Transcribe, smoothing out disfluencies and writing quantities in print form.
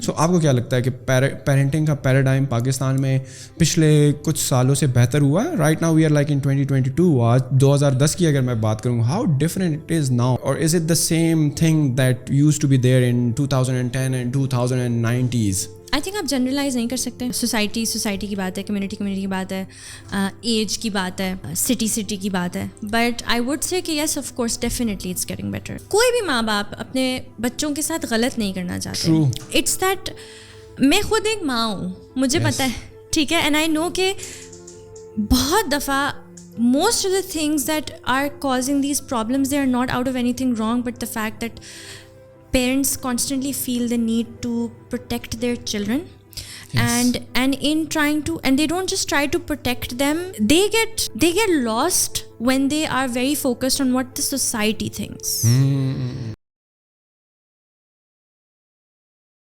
सो आपको क्या लगता है कि पेरेंटिंग का पैराडाइम पाकिस्तान में पिछले कुछ सालों से बेहतर हुआ है? Right now we are like in 2022, आज 2010 की अगर मैं बात करूँ, how different it is now, और is it the same thing that used to be there in 2010 and 2090s? I think आप जनरलाइज नहीं कर सकते. सोसाइटी की बात है, कम्युनिटी की बात है, एज की बात है, सिटी की बात है. बट आई वुड से कि yes of course definitely it's getting better. कोई भी माँ बाप अपने बच्चों के साथ गलत नहीं करना चाहते. इट्स दैट मैं खुद एक माँ हूँ, मुझे पता है, ठीक है, एंड आई नो कि बहुत दफ़ा most of the things that are causing these problems, they are not out of anything wrong, but the fact that parents constantly feel the need to protect their children. Yes. And in trying to, and they don't just try to protect them, they get lost when they are very focused on what the society thinks.